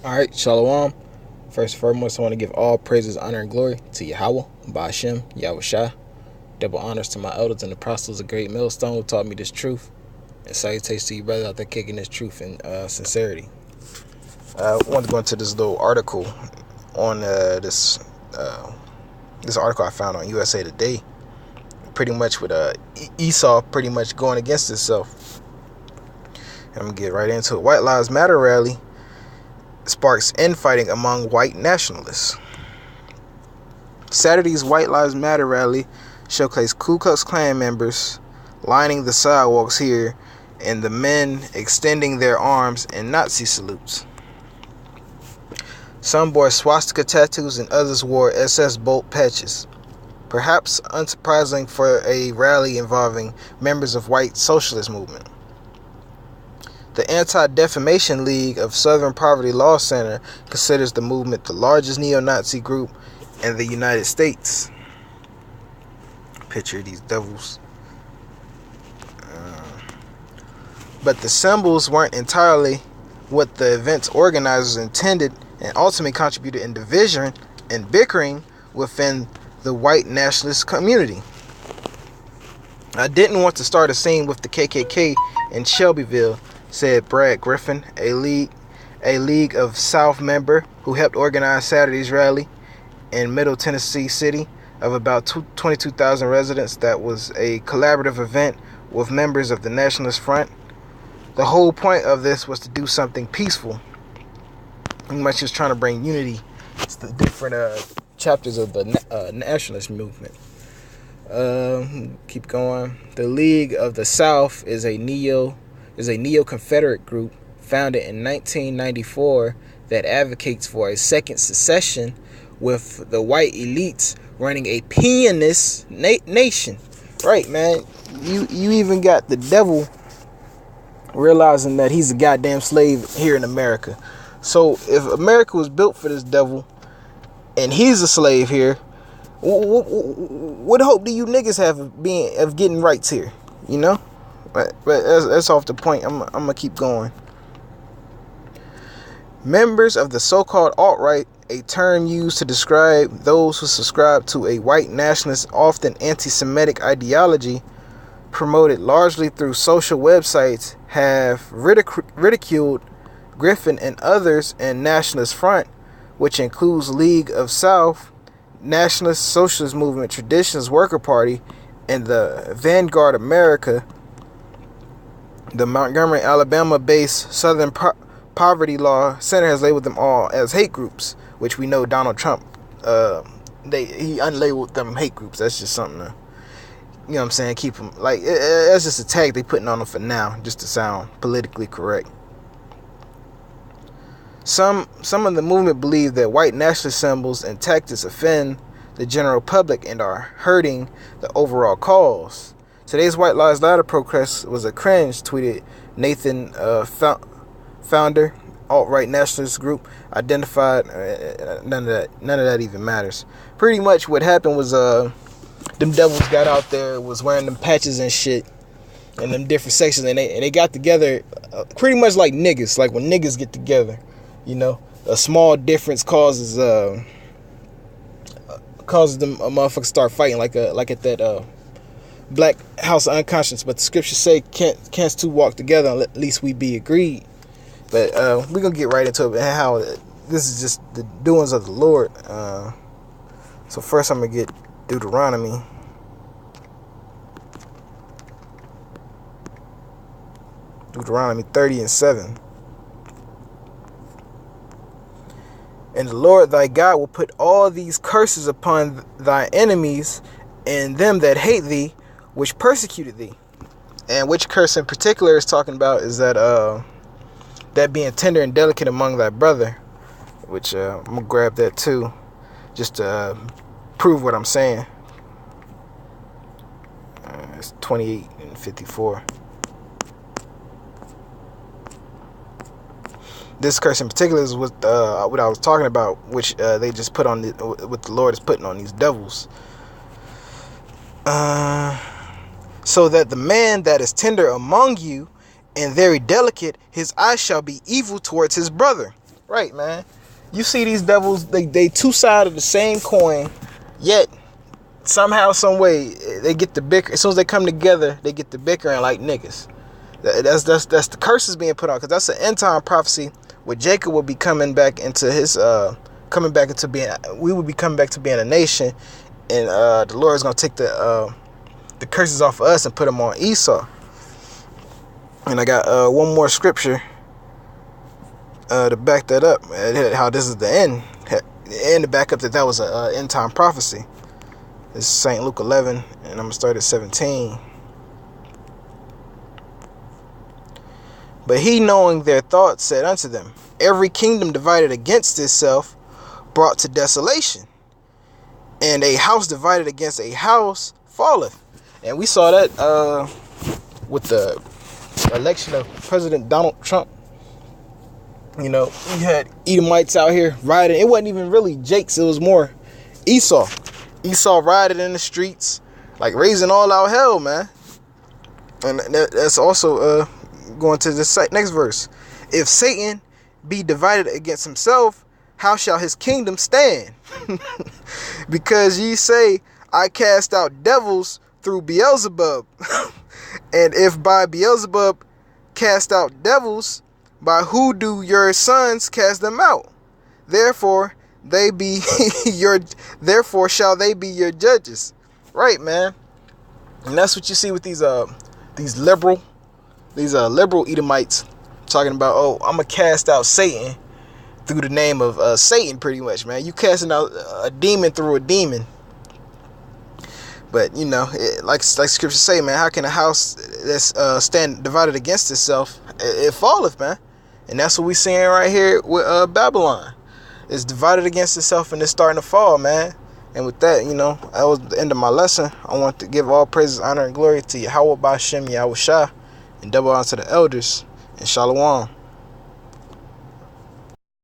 Alright, Shalom. First and foremost, I want to give all praises, honor, and glory to Yahweh, Ba'ashem, Yahushua. Double honors to my elders and apostles, a great millstone who taught me this truth. And salutations to you, brother, out there kicking this truth in sincerity. I want to go into this little article on this article I found on USA Today. Pretty much with Esau pretty much going against itself. I'm going to get right into it. White Lives Matter rally sparks infighting among white nationalists. Saturday's White Lives Matter rally showcased Ku Klux Klan members lining the sidewalks here and the men extending their arms in Nazi salutes. Some bore swastika tattoos and others wore SS bolt patches. Perhaps unsurprising for a rally involving members of white socialist movement. The Anti-Defamation League of Southern Poverty Law Center considers the movement the largest neo-Nazi group in the United States. Picture these devils. But the symbols weren't entirely what the event's organizers intended and ultimately contributed in division and bickering within the white nationalist community. I didn't want to start a scene with the KKK in Shelbyville, said Brad Griffin, a League of South member who helped organize Saturday's rally in Middle Tennessee City of about 22,000 residents. That was a collaborative event with members of the Nationalist Front. The whole point of this was to do something peaceful. Pretty much just trying to bring unity to the different chapters of the nationalist movement. Keep going. The League of the South is a neo-Confederate group founded in 1994 that advocates for a second secession with the white elites running a pianist nation. Right, man. You even got the devil realizing that he's a goddamn slave here in America. So if America was built for this devil and he's a slave here, what hope do you niggas have of getting rights here? You know? But that's off the point. I'm going to keep going. Members of the so-called alt-right, a term used to describe those who subscribe to a white nationalist, often anti-Semitic ideology, promoted largely through social websites, have ridiculed Griffin and others in Nationalist Front, which includes League of South, Nationalist Socialist Movement, Traditions Worker Party, and the Vanguard America. The Montgomery, Alabama-based Southern Poverty Law Center has labeled them all as hate groups, which we know Donald Trump, he unlabeled them hate groups. That's just something to, you know what I'm saying, keep them, like, that's just a tag they putting on them for now, just to sound politically correct. Some of the movement believe that white nationalist symbols and tactics offend the general public and are hurting the overall cause. Today's White Lives Matter protest was a cringe, tweeted Nathan, founder, alt-right nationalist group, identified. None of that even matters. Pretty much what happened was them devils got out there, was wearing them patches and shit in them different sections, and they got together pretty much like niggas, like when niggas get together. You know, a small difference causes them a motherfucker start fighting, like at that Black House of Unconscious. But the scriptures say can't two walk together unless at least we be agreed. But we're gonna get right into it, and how this is just the doings of the Lord. So first I'm gonna get Deuteronomy. Deuteronomy 30:7. And the Lord thy God will put all these curses upon thy enemies and them that hate thee, which persecuted thee. And which curse in particular is talking about is that being tender and delicate among thy brother, which I'm going to grab that too, just to prove what I'm saying. It's 28 and 54. This curse in particular is what I was talking about, which they just put on what the Lord is putting on these devils. So that the man that is tender among you and very delicate, his eye shall be evil towards his brother. Right, man. You see these devils, they two sides of the same coin, yet somehow, some way, they get the bicker. As soon as they come together, they get the bickering like niggas. That's the curses being put on, because that's an end time prophecy where Jacob will be coming back into his we will be coming back to being a nation, and the Lord is gonna take the curses off of us and put them on Esau. And I got one more scripture to back that up, how this is the end, and to back up that was a end time prophecy. This is St. Luke 11, and I'm gonna start at 17. But he, knowing their thoughts, said unto them, every kingdom divided against itself brought to desolation, and a house divided against a house falleth. And we saw that with the election of President Donald Trump. You know, you had Edomites out here riding. It wasn't even really Jake's, it was more Esau. Esau riding in the streets, like raising all out hell, man. And that's also going to the next verse. If Satan be divided against himself, how shall his kingdom stand? Because ye say, I cast out devils through Beelzebub. And if by Beelzebub cast out devils, by who do your sons cast them out? Therefore shall they be your judges. Right, man. And that's what you see with these liberal Edomites talking about, oh, I'm gonna cast out Satan through the name of Satan, pretty much, man. You casting out a demon through a demon. But you know, like scripture say, man, how can a house that's stand divided against itself, it falleth, man. And that's what we seeing right here with Babylon. It's divided against itself and it's starting to fall, man. And with that, you know, that was the end of my lesson. I want to give all praises, honor, and glory to Yahweh Ba'Shem Yahushua, and double honor to the elders. And Shalom.